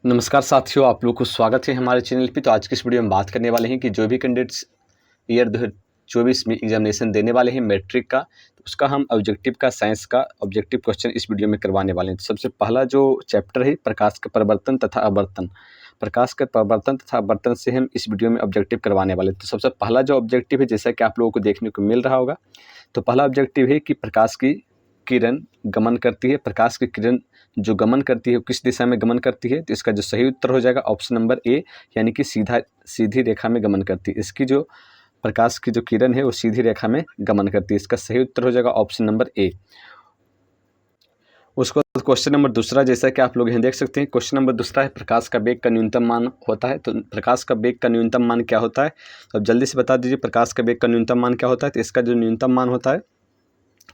नमस्कार साथियों, आप लोग को स्वागत है हमारे चैनल पे। तो आज की इस वीडियो में बात करने वाले हैं कि जो भी कैंडिडेट्स ईयर 2024 में एग्जामिनेशन देने वाले हैं मैट्रिक का, तो उसका हम ऑब्जेक्टिव का साइंस का ऑब्जेक्टिव क्वेश्चन इस वीडियो में करवाने वाले हैं। तो सबसे पहला जो चैप्टर है प्रकाश का परिवर्तन तथा आवर्तन, प्रकाश का परिवर्तन तथा आवर्तन से हम इस वीडियो में ऑब्जेक्टिव करवाने वाले हैं। तो सबसे पहला जो ऑब्जेक्टिव है, जैसा कि आप लोगों को देखने को मिल रहा होगा, तो पहला ऑब्जेक्टिव है कि प्रकाश की किरण गमन करती है। प्रकाश की किरण जो गमन करती है वो किस दिशा में गमन करती है? तो इसका जो सही उत्तर हो जाएगा ऑप्शन नंबर ए, यानी कि सीधी रेखा में गमन करती है। इसकी जो प्रकाश की जो किरण है वो सीधी रेखा में गमन करती है। इसका सही उत्तर हो जाएगा ऑप्शन नंबर ए। उसको क्वेश्चन नंबर दूसरा, जैसा कि आप लोग यहाँ देख सकते हैं, क्वेश्चन नंबर दूसरा है प्रकाश का वेग का न्यूनतम मान होता है। तो प्रकाश का वेग का न्यूनतम मान क्या होता है? तो अब जल्दी से बता दीजिए प्रकाश का वेग का न्यूनतम मान क्या होता है। तो इसका जो न्यूनतम मान होता है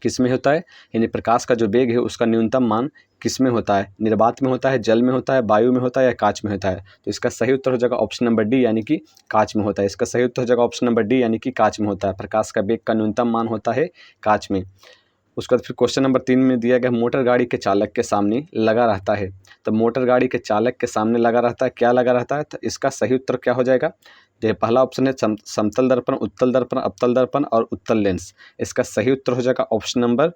किस में होता है, यानी प्रकाश का जो वेग है उसका न्यूनतम मान किस में होता है? निर्वात में होता है, जल में होता है, वायु में होता है या कांच में होता है? तो इसका सही उत्तर हो जाएगा ऑप्शन नंबर डी, यानी कि कांच में होता है। इसका सही उत्तर हो जाएगा ऑप्शन नंबर डी, यानी कि कांच में होता है। प्रकाश का वेग का न्यूनतम मान होता है कांच में। उसके बाद फिर क्वेश्चन नंबर 3 में दिया गया मोटर गाड़ी के चालक के सामने लगा रहता है। तो मोटर गाड़ी के चालक के सामने लगा रहता है, क्या लगा रहता है? तो इसका सही उत्तर क्या हो जाएगा? देखिए पहला ऑप्शन है समतल दर्पण, उत्तल दर्पण, अवतल दर्पण और उत्तल लेंस। इसका सही उत्तर हो जाएगा option number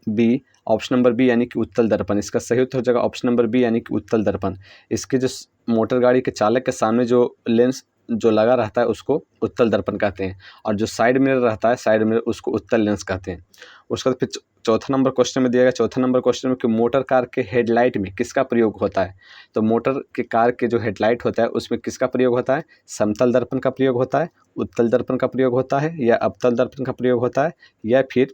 B, option number B यानी कि उत्तल दर्पण। इसका सही उत्तर हो जाएगा ऑप्शन नंबर बी, यानी कि उत्तल दर्पण। इसके जो मोटर गाड़ी के चालक के सामने जो लेंस जो लगा रहता है उसको उत्तल दर्पण कहते हैं, और जो साइड मिरर रहता है साइड मिरर उसको उत्तल लेंस कहते हैं। उसके बाद फिर चौथा नंबर क्वेश्चन में दिया गया, चौथा नंबर क्वेश्चन में कि मोटर कार के हेडलाइट में किसका प्रयोग होता है? तो मोटर के कार के जो हेडलाइट होता है उसमें किसका प्रयोग होता है? समतल दर्पण का प्रयोग होता है, उत्तल दर्पण का प्रयोग होता है या अवतल दर्पण का प्रयोग होता है, या फिर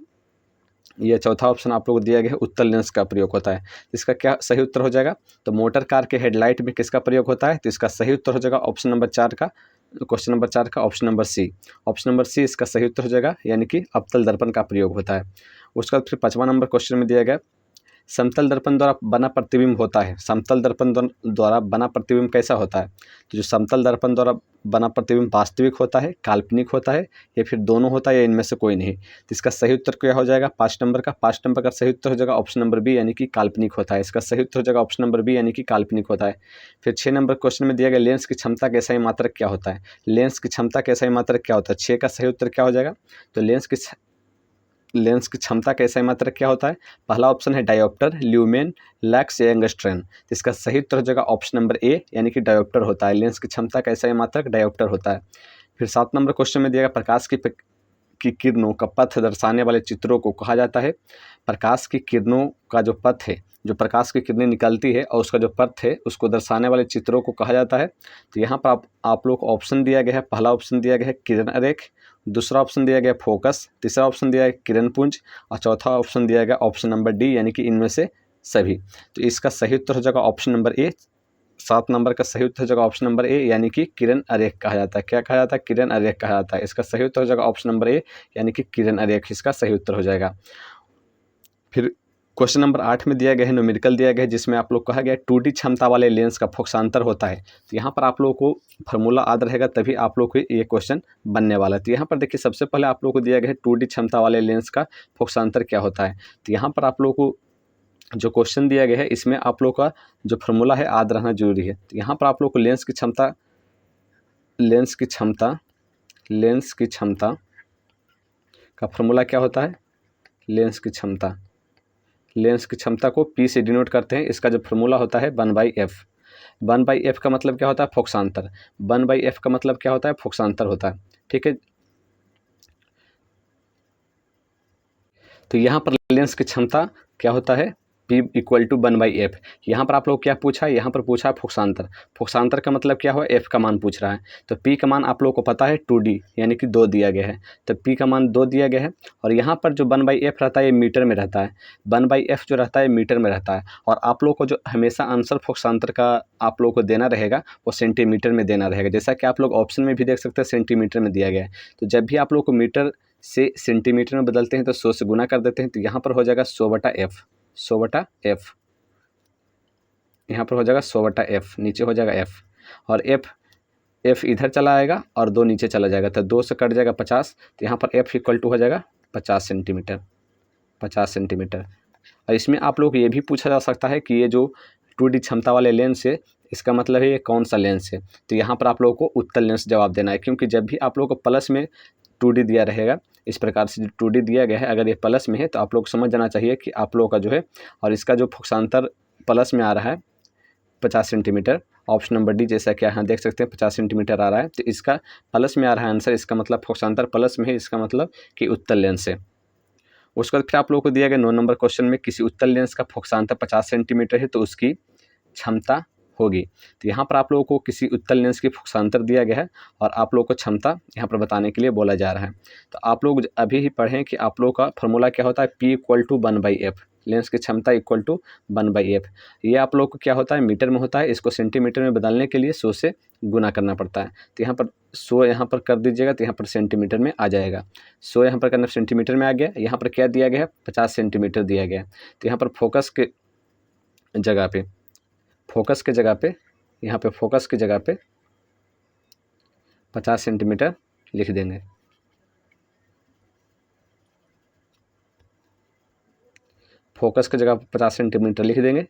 यह चौथा ऑप्शन आप लोग को दिया गया है उत्तल लेंस का प्रयोग होता है। इसका क्या सही उत्तर हो जाएगा? तो मोटर कार के हेडलाइट में किसका प्रयोग होता है? तो इसका सही उत्तर हो जाएगा ऑप्शन नंबर 4 का, क्वेश्चन नंबर 4 का option number C. Option number C इसका सही उत्तर हो जाएगा, यानी कि अवतल दर्पण का प्रयोग होता है। उसके बाद फिर 5वां नंबर क्वेश्चन में दिया गया समतल दर्पण द्वारा बना प्रतिबिंब होता है। समतल दर्पण द्वारा बना प्रतिबिंब कैसा होता है? तो जो समतल दर्पण द्वारा बना प्रतिबिंब वास्तविक होता है, काल्पनिक होता है, या फिर दोनों होता है, या इनमें से कोई नहीं? तो इसका सही उत्तर क्या हो जाएगा? 5 नंबर का, 5 नंबर का सही उत्तर हो जाएगा ऑप्शन नंबर बी, यानी कि काल्पनिक होता है। इसका सही उत्तर हो जाएगा ऑप्शन नंबर बी, यानी कि काल्पनिक होता है। फिर 6 नंबर क्वेश्चन में दिया गया लेंस की क्षमता का SI मात्रक क्या होता है? लेंस की क्षमता का SI मात्रक क्या होता है? 6 का सही उत्तर क्या हो जाएगा? तो लेंस की क्षमता का SI मात्रक क्या होता है? पहला ऑप्शन है डायोप्टर, ल्यूमेन, लैक्स या एंगस्ट्रेन। तो इसका सही उत्तर हो जाएगा ऑप्शन नंबर ए, यानी कि डायोप्टर होता है। लेंस की क्षमता का SI मात्रक डायोप्टर होता है। फिर 7 नंबर क्वेश्चन में दिया गया प्रकाश की किरणों का पथ दर्शाने वाले चित्रों को कहा जाता है। प्रकाश की किरणों का जो पथ है, जो प्रकाश की किरणें निकलती है और उसका जो पथ है उसको दर्शाने वाले चित्रों को कहा जाता है। तो यहाँ पर आप लोग को ऑप्शन दिया गया है। पहला ऑप्शन दिया गया है किरण आरेख, दूसरा ऑप्शन दिया गया फोकस, तीसरा ऑप्शन दिया है किरण पुंज, और चौथा ऑप्शन दिया गया ऑप्शन नंबर डी, यानी कि इनमें से सभी। तो इसका सही उत्तर हो जाएगा ऑप्शन नंबर ए। 7 नंबर का सही उत्तर हो जाएगा ऑप्शन नंबर ए, यानी कि किरण आरेख कहा जाता है। क्या कहा जाता है? किरण आरेख कहा जाता है। इसका सही उत्तर हो जाएगा ऑप्शन नंबर ए, यानी कि किरण आरेख इसका सही उत्तर हो जाएगा। फिर क्वेश्चन नंबर 8 में दिया गया है, न्यूमेरिकल दिया गया है, जिसमें आप लोग कहा गया 2D क्षमता वाले लेंस का फोकसांतर होता है। तो यहाँ पर आप लोगों को फार्मूला याद रहेगा, तभी आप लोग को ये क्वेश्चन बनने वाला है। तो यहाँ पर देखिए सबसे पहले आप लोग को दिया गया है 2D क्षमता वाले लेंस का फोकसांतर क्या होता है। तो यहाँ पर आप लोग को जो क्वेश्चन दिया गया है इसमें आप लोग का जो फार्मूला है याद रहना जरूरी है। तो यहाँ पर आप लोग को लेंस की क्षमता का फार्मूला क्या होता है? लेंस की क्षमता को P से डिनोट करते हैं। इसका जो फार्मूला होता है 1/f। 1/f का मतलब क्या होता है? फोकसांतर। 1/f का मतलब क्या होता है? फोकसांतर होता है। ठीक है, तो यहाँ पर लेंस की क्षमता क्या होता है? P = 1/f। यहाँ पर आप लोग क्या पूछा है? यहाँ पर पूछा है फोकसांतर। फोकसांतर का मतलब क्या हुआ? f का मान पूछ रहा है। तो P का मान आप लोग को पता है 2D, यानी कि 2 दिया गया है। तो P का मान 2 दिया गया है, और यहाँ पर जो 1/f रहता है ये मीटर में रहता है। 1/f जो रहता है मीटर में रहता है, और आप लोग को जो हमेशा आंसर फोकसांतर का आप लोग को देना रहेगा वो सेंटीमीटर में देना रहेगा। जैसा कि आप लोग ऑप्शन में भी देख सकते हैं सेंटीमीटर में दिया गया है। तो जब भी आप लोग को मीटर से सेंटीमीटर में बदलते हैं तो 100 से गुना कर देते हैं। तो यहाँ पर हो जाएगा 100/f, 100/f। यहाँ पर हो जाएगा 100/f, नीचे हो जाएगा f, और f इधर चला आएगा और 2 नीचे चला जाएगा, तो 2 से कट जाएगा 50। तो यहाँ पर f = हो जाएगा 50 सेंटीमीटर, 50 सेंटीमीटर। और इसमें आप लोग ये भी पूछा जा सकता है कि ये जो 2D क्षमता वाले लेंस है इसका मतलब है ये कौन सा लेंस है। तो यहाँ पर आप लोगों को उत्तल लेंस जवाब देना है, क्योंकि जब भी आप लोगों को प्लस में 2D दिया रहेगा, इस प्रकार से जो 2D दिया गया है, अगर ये प्लस में है तो आप लोग समझ जाना चाहिए कि आप लोगों का जो है, और इसका जो फोकसांतर प्लस में आ रहा है 50 सेंटीमीटर, ऑप्शन नंबर डी, जैसा कि यहाँ देख सकते हैं 50 सेंटीमीटर आ रहा है, तो इसका प्लस में आ रहा है आंसर, इसका मतलब फोकसांतर प्लस में है, इसका मतलब कि उत्तल लेंस है। उसके बाद फिर आप लोगों को दिया गया 9 नंबर क्वेश्चन में, किसी उत्तल लेंस का फोकसांतर 50 सेंटीमीटर है तो उसकी क्षमता होगी। तो यहाँ पर आप लोगों को किसी उत्तल लेंस की फोकसांतर दिया गया है और आप लोगों को क्षमता यहाँ पर बताने के लिए बोला जा रहा है। तो आप लोग अभी ही पढ़ें कि आप लोगों का फॉर्मूला क्या होता है, P = 1/f, लेंस की क्षमता = 1/f। ये आप लोग को क्या होता है, मीटर में होता है, इसको सेंटीमीटर में बदलने के लिए 100 से गुना करना पड़ता है। तो यहाँ पर 100 यहाँ पर कर दीजिएगा तो यहाँ पर सेंटीमीटर में आ जाएगा। 100 यहाँ पर करना सेंटीमीटर में आ गया। यहाँ पर क्या दिया गया है, 50 सेंटीमीटर दिया गया है। तो यहाँ पर फोकस के जगह पे यहाँ पे फोकस की जगह पे 50 सेंटीमीटर लिख देंगे। फोकस की जगह 50 सेंटीमीटर लिख देंगे।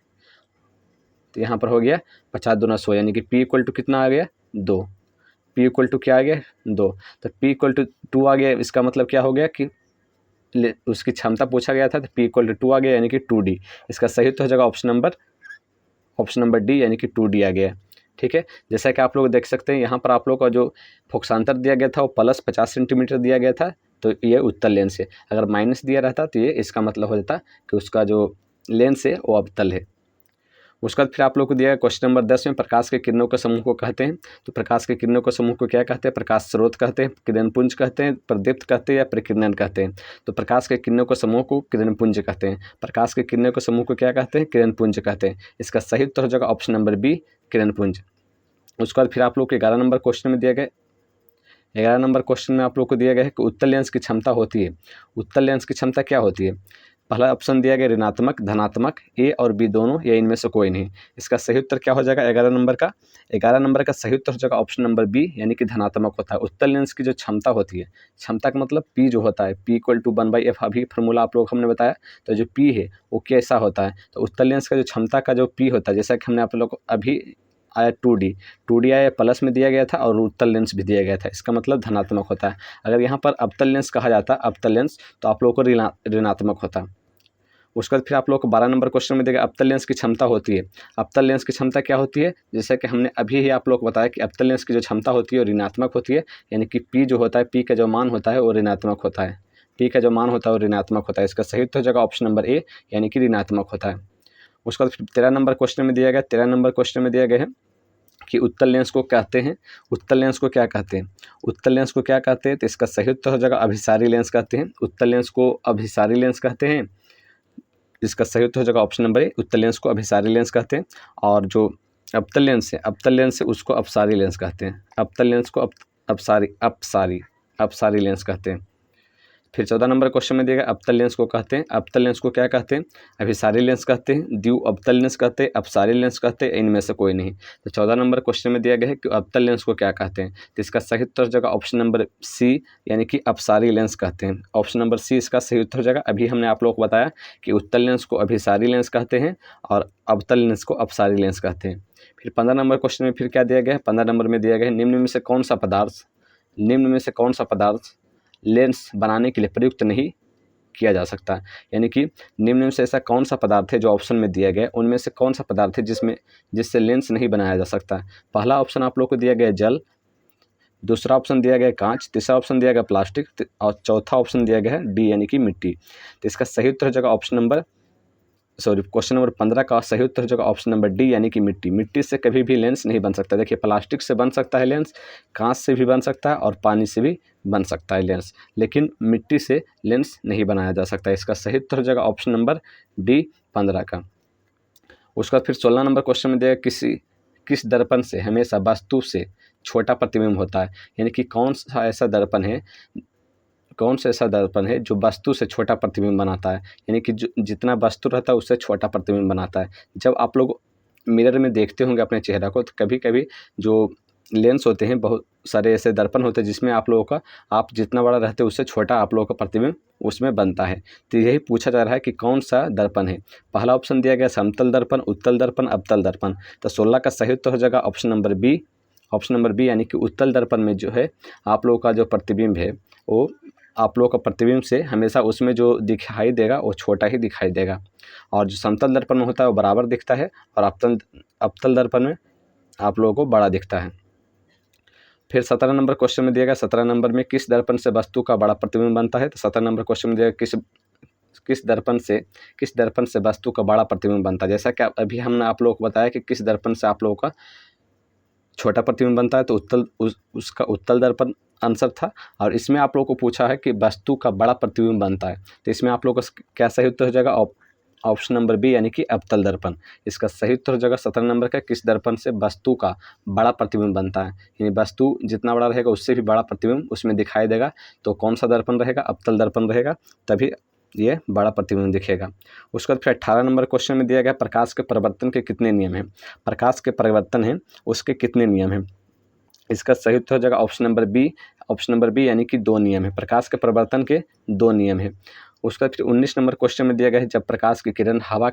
तो यहाँ पर हो गया 50 दूना 100, यानी कि P = कितना आ गया, 2। P = क्या आ गया, 2। तो P = 2 आ गया। इसका मतलब क्या हो गया कि उसकी क्षमता पूछा गया था, तो P = 2 आ गया, यानी कि 2D। इसका सही उत्तर हो जाएगा ऑप्शन नंबर डी, यानी कि 2D आ गया। ठीक है, जैसा कि आप लोग देख सकते हैं यहाँ पर आप लोग का जो फोकसांतर दिया गया था वो प्लस 50 सेंटीमीटर दिया गया था, तो ये उत्तल लेंस है। अगर माइनस दिया रहता तो ये इसका मतलब हो जाता कि उसका जो लेंस है वो अवतल है। उसके बाद फिर आप लोग को दिया गया क्वेश्चन नंबर 10 में, प्रकाश के किरणों के समूह को कहते हैं। तो प्रकाश के किरणों के समूह को क्या कहते हैं, प्रकाश स्रोत कहते हैं, किरणपुंज कहते हैं, प्रदीप्त कहते हैं या प्रकीर्णन कहते हैं। तो प्रकाश के किरणों के समूह को किरणपुंज कहते हैं। प्रकाश के किरणों के समूह को क्या कहते हैं, किरणपुंज कहते हैं। इसका सही उत्तर हो जाएगा ऑप्शन नंबर बी, किरणपुंज। उसके बाद फिर आप लोग को 11 नंबर क्वेश्चन में दिया गया 11 नंबर क्वेश्चन में आप लोग को दिया गया है कि उत्तल लेंस की क्षमता होती है। उत्तल लेंस की क्षमता क्या होती है। पहला ऑप्शन दिया गया ऋणात्मक, धनात्मक, ए और बी दोनों या इनमें से कोई नहीं। इसका सही उत्तर क्या हो जाएगा 11 नंबर का। 11 नंबर का सही उत्तर हो जाएगा ऑप्शन नंबर बी, यानी कि धनात्मक होता है। उत्तल लेंस की जो क्षमता होती है, क्षमता का मतलब P जो होता है, P = 1/f, अभी फार्मूला आप लोग हमने बताया। तो जो P है वो कैसा होता है, तो उत्तल लेंस का जो क्षमता का जो P होता है, जैसा कि हमने आप लोग को अभी आया 2D आया, प्लस में दिया गया था और उत्तल लेंस भी दिया गया था, इसका मतलब धनात्मक होता है। अगर यहाँ पर अवतल लेंस कहा जाता, अवतल लेंस, तो आप लोगों को ऋणात्मक होता। उसके बाद फिर आप लोग को 12 नंबर क्वेश्चन में देगा अवतल लेंस की क्षमता होती है। अवतल लेंस की क्षमता क्या होती है, जैसे कि हमने अभी ही आप लोग को बताया कि अवतल लेंस की जो क्षमता होती है वो ऋणात्मक होती है, यानी कि P जो होता है, P का जो मान होता है वो ऋणात्मक होता है। P का जो मान होता है वो ऋणात्मक होता है। इसका सही उत्तर हो जाएगा ऑप्शन नंबर ए, यानी कि ऋणात्मक होता है। उसके बाद फिर 13 नंबर क्वेश्चन में दिया गया 13 नंबर क्वेश्चन में दिया गया है कि उत्तल लेंस को कहते हैं। उत्तल लेंस को क्या कहते हैं, उत्तल लेंस को क्या कहते हैं, तो इसका सही उत्तर हो जाएगा अभिसारी लेंस कहते हैं। उत्तल लेंस को अभिसारी लेंस कहते हैं। इसका सही उत्तर हो जाएगा ऑप्शन नंबर ए, उत्तल लेंस को अभिसारी लेंस कहते हैं। और जो अवतल लेंस है उसको अपसारी लेंस कहते हैं। अवतल लेंस को अपसारी लेंस कहते हैं। फिर 14 नंबर क्वेश्चन में दिया गया अवतल लेंस को कहते हैं। अवतल लेंस को क्या कहते हैं, अभिसारी लेंस कहते हैं, द्वि अवतल लेंस कहते हैं, अपसारी लेंस कहते हैं, इनमें से कोई नहीं। तो 14 नंबर क्वेश्चन में दिया गया है कि अवतल लेंस को क्या कहते हैं, तो इसका सही उत्तर हो जाएगा ऑप्शन नंबर सी, यानी कि अपसारी लेंस कहते हैं। ऑप्शन नंबर सी इसका सही उत्तर हो जाएगा। अभी हमने आप लोगों को बताया कि उत्तल लेंस को अभिसारी लेंस कहते हैं और अवतल लेंस को अपसारी लेंस कहते हैं। फिर 15 नंबर क्वेश्चन में फिर क्या दिया गया है, 15 नंबर में दिया गया है निम्न में से कौन सा पदार्थ लेंस बनाने के लिए प्रयुक्त नहीं किया जा सकता। यानी कि निम्न में से ऐसा कौन सा पदार्थ है, जो ऑप्शन में दिया गया है उनमें से कौन सा पदार्थ है जिससे लेंस नहीं बनाया जा सकता। पहला ऑप्शन आप लोग को दिया गया है जल, दूसरा ऑप्शन दिया गया है कांच, तीसरा ऑप्शन दिया गया प्लास्टिक और चौथा ऑप्शन दिया गया है डी, यानी कि मिट्टी। तो इसका सही उत्तर हो जाएगा क्वेश्चन नंबर 15 का सही उत्तर हो जाएगा ऑप्शन नंबर डी, यानी कि मिट्टी। मिट्टी से कभी भी लेंस नहीं बन सकता। देखिए प्लास्टिक से बन सकता है लेंस, कांच से भी बन सकता है और पानी से भी बन सकता है लेंस, लेकिन मिट्टी से लेंस नहीं बनाया जा सकता। इसका सही उत्तर हो जाएगा ऑप्शन नंबर डी, 15 का। उसका फिर 16 नंबर क्वेश्चन में दिया किस दर्पण से हमेशा वस्तु से छोटा प्रतिबिंब होता है। यानी कि कौन सा ऐसा दर्पण है जो वस्तु से छोटा प्रतिबिंब बनाता है, यानी कि जितना वस्तु रहता है उससे छोटा प्रतिबिंब बनाता है। जब आप लोग मिरर में देखते होंगे अपने चेहरा को, तो कभी कभी जो लेंस होते हैं, बहुत सारे ऐसे दर्पण होते हैं जिसमें आप लोगों का, आप जितना बड़ा रहते हैं उससे छोटा आप लोगों का प्रतिबिंब उसमें बनता है। तो यही पूछा जा रहा है कि कौन सा दर्पण है। पहला ऑप्शन दिया गया समतल दर्पण, उत्तल दर्पण, अवतल दर्पण। तो 16 का सही उत्तर हो जाएगा option number B. Option number B यानी कि उत्तल दर्पण में जो है आप लोगों का जो प्रतिबिंब है वो आप लोगों का प्रतिबिंब से हमेशा उसमें जो दिखाई देगा वो छोटा ही दिखाई देगा, और जो समतल दर्पण में होता है वो बराबर दिखता है, और अवतल दर्पण में आप लोगों को बड़ा दिखता है। फिर 17 नंबर क्वेश्चन में दिया गया 17 नंबर में किस दर्पण से वस्तु का बड़ा प्रतिबिंब बनता है। तो 17 नंबर क्वेश्चन में दिया गया किस दर्पण से वस्तु का बड़ा प्रतिबिंब बनता है। जैसा कि अभी हमने आप लोगों को बताया कि किस दर्पण से आप लोगों का छोटा प्रतिबिंब बनता है, तो उसका उत्तल दर्पण आंसर था। और इसमें आप लोगों को पूछा है कि वस्तु का बड़ा प्रतिबिंब बनता है, तो इसमें आप लोगों का क्या सही उत्तर हो जाएगा, ऑप्शन नंबर बी यानी कि अवतल दर्पण। इसका सही उत्तर हो जाएगा 17 नंबर का, किस दर्पण से वस्तु का बड़ा प्रतिबिंब बनता है, यानी वस्तु जितना बड़ा रहेगा उससे भी बड़ा प्रतिबिंब उसमें दिखाई देगा। तो कौन सा दर्पण रहेगा, अवतल दर्पण रहेगा, तभी ये बड़ा प्रतिबिंब दिखेगा। उसके बाद फिर 18 नंबर क्वेश्चन में दिया गया प्रकाश के परिवर्तन के कितने नियम हैं। प्रकाश के परिवर्तन हैं उसके कितने नियम हैं। इसका सही उत्तर हो जाएगा ऑप्शन नंबर बी यानी कि 2 नियम है। प्रकाश के परिवर्तन के 2 नियम है। उसका फिर 19 नंबर क्वेश्चन में दिया गया है जब प्रकाश की किरण हवा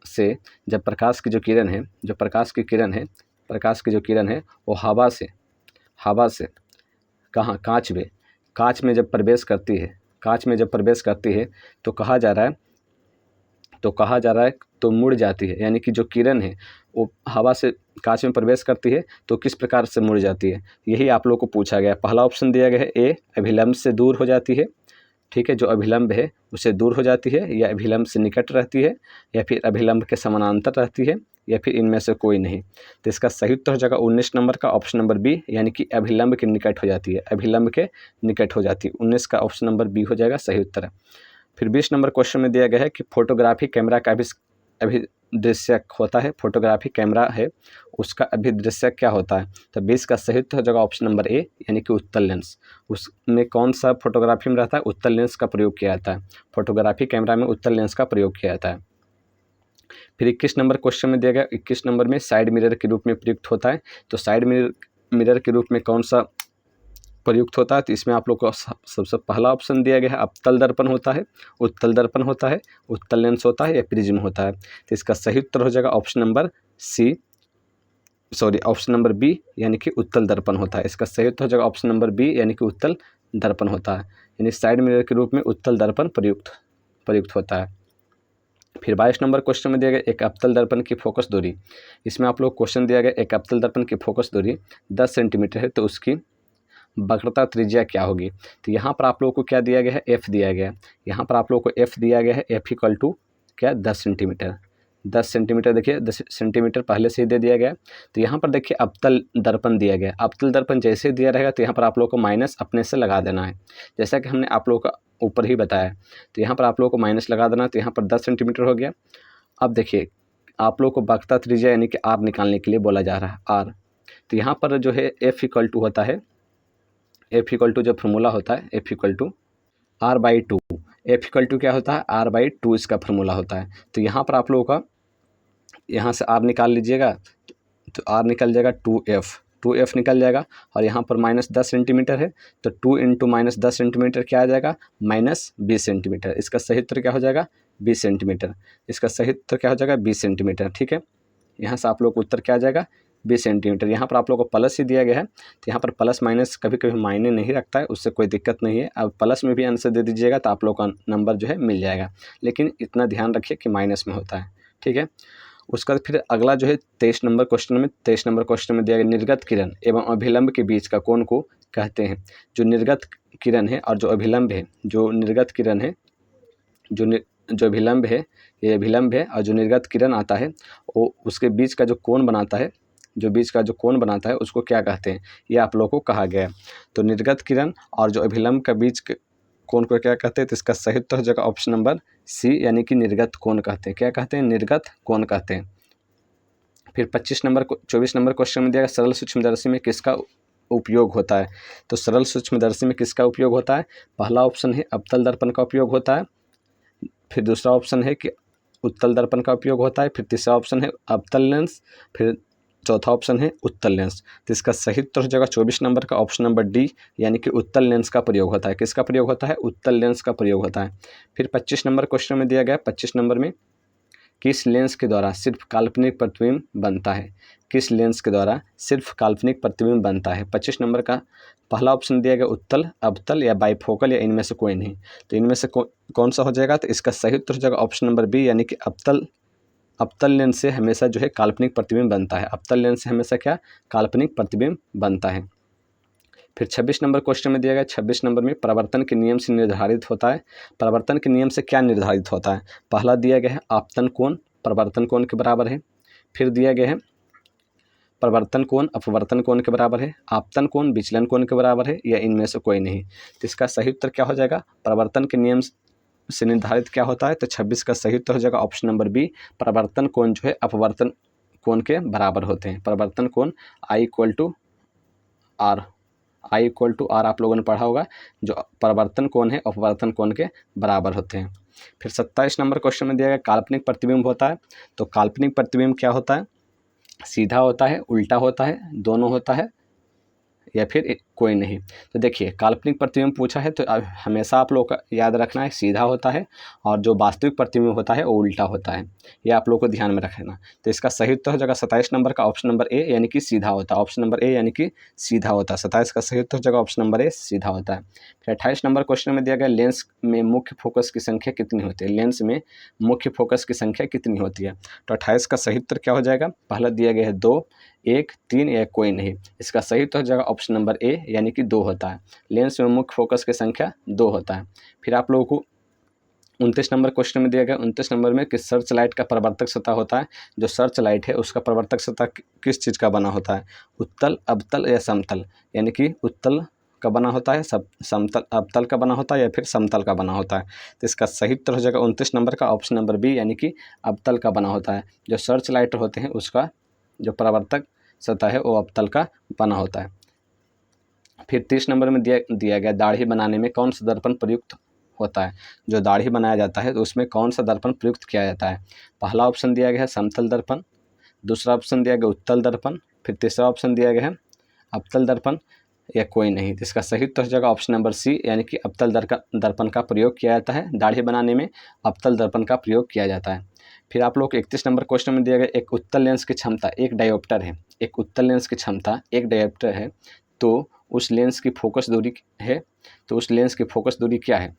से, जब प्रकाश की जो किरण है वो हवा से कहाँ, कांच में जब प्रवेश करती है तो कहा जा रहा है तो मुड़ जाती है, यानी कि जो किरण है वो हवा से कांच में प्रवेश करती है तो किस प्रकार से मुड़ जाती है, यही आप लोगों को पूछा गया है। पहला ऑप्शन दिया गया है ए, अभिलंब से दूर हो जाती है, ठीक है, जो अभिलंब है उससे दूर हो जाती है, या अभिलंब से निकट रहती है, या फिर अभिलंब के समानांतर रहती है, या फिर इनमें से कोई नहीं। तो इसका सही उत्तर हो जाएगा 19 नंबर का ऑप्शन नंबर बी, यानी कि अभिलंब के निकट हो जाती है, 19 का ऑप्शन नंबर बी हो जाएगा सही उत्तर। फिर 20 नंबर क्वेश्चन में दिया गया है कि फोटोग्राफी कैमरा का अभिदृश्यक होता है, फोटोग्राफी कैमरा है उसका अभिदृश्यक क्या होता है। तो 20 का सही उत्तर हो जाएगा ऑप्शन नंबर ए, यानी कि उत्तल लेंस। उसमें कौन सा फोटोग्राफी में रहता है, उत्तल लेंस का प्रयोग किया जाता है। फोटोग्राफी कैमरा में उत्तल लेंस का प्रयोग किया जाता है। फिर 21 नंबर क्वेश्चन में दिया गया 21 नंबर में साइड मिरर के रूप में प्रयुक्त होता है। तो साइड मिरर के रूप में कौन सा प्रयुक्त होता है। तो इसमें आप लोग को सबसे पहला ऑप्शन दिया गया है अवतल दर्पण होता है, उत्तल दर्पण होता है, उत्तल लेंस होता है, या प्रिज्म होता है। तो इसका सही उत्तर हो जाएगा ऑप्शन नंबर बी, यानी कि उत्तल दर्पण होता है। इसका सही उत्तर हो जाएगा ऑप्शन नंबर बी, यानी कि उत्तल दर्पण होता है, यानी साइड मिरर के रूप में उत्तल दर्पण प्रयुक्त होता है। फिर 22 नंबर क्वेश्चन में दिया गया एक अवतल दर्पण की फोकस दूरी। इसमें आप लोग क्वेश्चन दिया गया एक अवतल दर्पण की फोकस दूरी 10 सेंटीमीटर है, तो उसकी वक्रता त्रिज्या क्या होगी। तो यहाँ पर आप लोगों को क्या दिया गया है, एफ दिया गया है। यहाँ पर आप लोगों को एफ दिया गया है, एफ इक्वल टू क्या, 10 सेंटीमीटर। 10 सेंटीमीटर देखिए 10 सेंटीमीटर पहले से ही दे दिया गया। तो यहाँ पर देखिए अवतल दर्पण दिया गया, अवतल दर्पण जैसे दिया रहेगा तो यहाँ पर आप लोगों को माइनस अपने से लगा देना है, जैसा कि हमने आप लोगों का ऊपर ही बताया। तो यहाँ पर आप लोगों को माइनस लगा देना, तो यहाँ पर 10 सेंटीमीटर हो गया। अब देखिए आप लोगों को वक्रता त्रिज्या यानी कि आर निकालने के लिए बोला जा रहा है, आर। तो यहाँ पर जो है एफ इक्वल टू होता है, एफ इक्वल टू जो फार्मूला होता है F equal to R by two, F equal to क्या होता है, आर बाई टू इसका फार्मूला होता है। तो यहाँ पर आप लोगों का यहाँ से आर निकाल लीजिएगा तो आर निकल जाएगा 2f निकल जाएगा, और यहाँ पर -10 सेंटीमीटर है तो 2 इंटू -10 सेंटीमीटर क्या आ जाएगा, -20 सेंटीमीटर। इसका सही उत्तर क्या हो जाएगा, 20 सेंटीमीटर। इसका सही उत्तर क्या हो जाएगा, 20 सेंटीमीटर। ठीक है, यहाँ से आप लोग को उत्तर क्या आ जाएगा, 20 सेंटीमीटर। यहाँ पर आप लोगों को प्लस ही दिया गया है, तो यहाँ पर प्लस माइनस कभी कभी मायने नहीं रखता है, उससे कोई दिक्कत नहीं है। अब प्लस में भी आंसर दे दीजिएगा तो आप लोग का नंबर जो है मिल जाएगा, लेकिन इतना ध्यान रखिए कि माइनस में होता है। ठीक है, उसका फिर अगला जो है 23 नंबर क्वेश्चन में दिया गया निर्गत किरण एवं अभिलंब के बीच का कोण को कहते हैं। जो निर्गत किरण है और जो अभिलंब है, जो निर्गत किरण है, जो अभिलंब है, ये अभिलंब है, और जो निर्गत किरण आता है वो उसके बीच का जो कोण बनाता है, उसको क्या कहते हैं, ये आप लोगों को कहा गया है। तो निर्गत किरण और जो अभिलंब का बीच कोण को क्या कहते हैं, तो इसका सही उत्तर हो जाएगा ऑप्शन नंबर सी, यानी कि निर्गत कोण कहते हैं। क्या कहते हैं, निर्गत कोण कहते हैं। फिर 24 नंबर क्वेश्चन में दिया गया सरल सूक्ष्मदर्शी में किसका उपयोग होता है। तो सरल सूक्ष्मदर्शी में किसका उपयोग होता है, पहला ऑप्शन है अवतल दर्पण का उपयोग होता है, फिर दूसरा ऑप्शन है कि उत्तल दर्पण का उपयोग होता है, फिर तीसरा ऑप्शन है अवतल लेंस, फिर चौथा ऑप्शन है उत्तल लेंस। तो इसका सही उत्तर हो जाएगा 24 नंबर का ऑप्शन नंबर डी, यानी कि उत्तल लेंस का प्रयोग होता है। किसका प्रयोग होता है? उत्तल लेंस का प्रयोग होता है। फिर 25 नंबर क्वेश्चन में दिया गया, 25 नंबर में किस लेंस के द्वारा सिर्फ काल्पनिक प्रतिबिंब बनता है? किस लेंस के द्वारा सिर्फ काल्पनिक प्रतिबिंब बनता है? 25 नंबर का पहला ऑप्शन दिया गया उत्तल, अवतल या बाइफोकल या इनमें से कोई नहीं। तो इनमें से कौन सा हो जाएगा? तो इसका सही उत्तर हो जाएगा ऑप्शन नंबर बी, यानी कि अवतल लेंस से हमेशा जो है काल्पनिक प्रतिबिंब बनता है। अवतल लेंस से हमेशा क्या? काल्पनिक प्रतिबिंब बनता है। फिर 26 नंबर क्वेश्चन में दिया गया, 26 नंबर में परावर्तन के नियम से निर्धारित होता है। परावर्तन के नियम से क्या निर्धारित होता है? पहला दिया गया है आपतन कोण परावर्तन कोण के बराबर है। फिर दिया गया है परिवर्तन कोण अपवर्तन कोण के बराबर है। आपतन कोण विचलन कोण के बराबर है, या इनमें से कोई नहीं। तो इसका सही उत्तर क्या हो जाएगा? परिवर्तन के नियम से निर्धारित क्या होता है? तो 26 का सही उत्तर हो जाएगा ऑप्शन नंबर बी, परिवर्तन कोण जो है अपवर्तन कोण के बराबर होते हैं। परिवर्तन कोण I इक्वल टू आर आप लोगों ने पढ़ा होगा, जो परिवर्तन कोण है अपवर्तन कोण के बराबर होते हैं। फिर 27 नंबर क्वेश्चन में दिया गया काल्पनिक प्रतिबिंब होता है। तो काल्पनिक प्रतिबिंब क्या होता है? सीधा होता है, उल्टा होता है, दोनों होता है, या फिर कोई नहीं। तो देखिए काल्पनिक प्रतिबिंब पूछा है तो हमेशा आप लोग का याद रखना है सीधा होता है, और जो वास्तविक प्रतिबिंब होता है वो उल्टा होता है। ये आप लोग को ध्यान में रखना। तो इसका सही उत्तर हो जाएगा 27 नंबर का ऑप्शन नंबर ए, यानी कि सीधा होता है। ऑप्शन नंबर ए यानी कि सीधा होता है। 27 का सही उत्तर हो जाएगा ऑप्शन नंबर ए, सीधा होता है। फिर 28 नंबर क्वेश्चन में दिया गया लेंस में मुख्य फोकस की संख्या कितनी होती है? लेंस में मुख्य फोकस की संख्या कितनी होती है? तो 28 का सही उत्तर क्या हो जाएगा? पहला दिया गया है 2, 1, 3 या कोई नहीं। इसका सही उत्तर हो जाएगा ऑप्शन नंबर ए, यानी कि 2 होता है। लेंस में मुख्य फोकस की संख्या 2 होता है। फिर आप लोगों को 29 नंबर क्वेश्चन में दिया गया, 29 नंबर में कि सर्च लाइट का प्रवर्तक सतह होता है। जो सर्च लाइट है उसका प्रवर्तक सतह किस चीज़ का बना होता है? उत्तल, अवतल या समतल? यानी कि उत्तल का बना होता है, समतल अवतल का बना होता है, या फिर समतल का बना होता है। तो इसका सही उत्तर हो जाएगा 29 नंबर का ऑप्शन नंबर बी, यानी कि अवतल का बना होता है। जो सर्च लाइट होते हैं उसका जो प्रवर्तक सतह है वो अवतल का बना होता है। फिर 30 नंबर में दिया गया दाढ़ी बनाने में कौन सा दर्पण प्रयुक्त होता है? जो दाढ़ी बनाया जाता है तो उसमें कौन सा दर्पण प्रयुक्त किया जाता है? पहला ऑप्शन दिया गया है समतल दर्पण, दूसरा ऑप्शन दिया गया उत्तल दर्पण, फिर तीसरा ऑप्शन दिया गया है अवतल दर्पण, या कोई नहीं। तो इसका सही उत्तर हो जाएगा ऑप्शन नंबर सी, यानी कि अवतल दर्पण का प्रयोग किया जाता है। दाढ़ी बनाने में अवतल दर्पण का प्रयोग किया जाता है। फिर आप लोग 31 नंबर क्वेश्चन में दिया गया एक उत्तल लेंस की क्षमता एक डायोप्टर है। एक उत्तल लेंस की क्षमता एक डायोप्टर है, तो उस लेंस की फोकस दूरी है, तो उस लेंस की फोकस दूरी क्या है?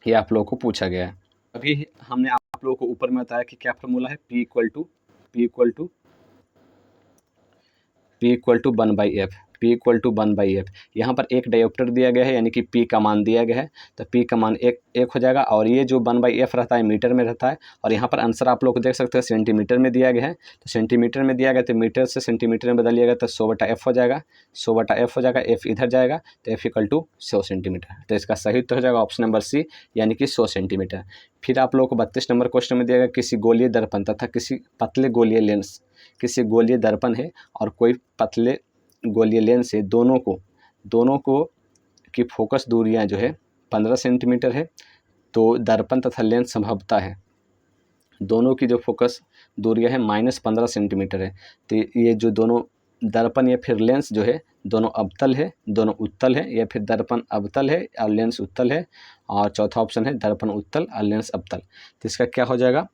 ये आप लोगों को पूछा गया है। अभी हमने आप लोगों को ऊपर में बताया कि क्या फार्मूला है, P equal to 1/f। P equal to 1/f। यहाँ पर एक डायोप्टर दिया गया है, यानी कि P का मान दिया गया है, तो P का मान एक हो जाएगा, और ये जो 1/f रहता है मीटर में रहता है, और यहाँ पर आंसर आप लोग देख सकते हैं सेंटीमीटर में दिया गया है। तो सेंटीमीटर में दिया गया तो मीटर से सेंटीमीटर में बदलिएगा तो 100/f हो जाएगा, 100/f हो जाएगा, f इधर जाएगा तो f इक्वल टू 100 सेंटीमीटर। तो इसका सही उत्तर हो जाएगा ऑप्शन नंबर सी, यानी कि 100 सेंटीमीटर। फिर आप लोग को 32 नंबर क्वेश्चन में दिया गया किसी गोलीय दर्पण तथा किसी पतले गोलीय लेंस, किसी गोलीय दर्पण है और कोई पतले गोलीय लेंस है, दोनों को की फोकस दूरियां जो है 15 सेंटीमीटर है। तो दर्पण तथा लेंस संभवतः है दोनों की जो फोकस दूरियां है -15 सेंटीमीटर है। तो ये जो दोनों दर्पण या फिर लेंस जो है दोनों अवतल है, दोनों उत्तल है, या फिर दर्पण अवतल है और लेंस उत्तल है, और चौथा ऑप्शन है दर्पण उत्तल और लेंस अवतल। तो इसका क्या हो जाएगा?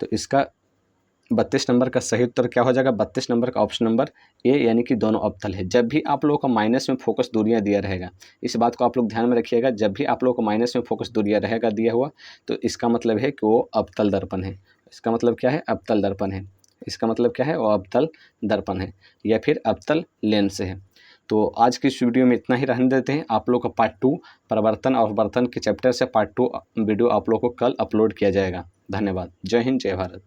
तो इसका 32 नंबर का सही उत्तर क्या हो जाएगा? 32 नंबर का ऑप्शन नंबर ए, यानी कि दोनों अवतल है। जब भी आप लोगों का माइनस में फोकस दूरियां दिया रहेगा, इस बात को आप लोग ध्यान में रखिएगा, जब भी आप लोगों को माइनस में फोकस दूरियां रहेगा दिया हुआ, तो इसका मतलब है कि वो अवतल दर्पण है। इसका मतलब क्या है? अवतल दर्पण है। इसका मतलब क्या है? वो अवतल दर्पण है, या फिर अवतल लेंस है। तो आज की इस वीडियो में इतना ही रहने देते हैं। आप लोग का पार्ट 2 परावर्तन और अपवर्तन के चैप्टर से पार्ट 2 वीडियो आप लोग को कल अपलोड किया जाएगा। धन्यवाद। जय हिंद, जय भारत।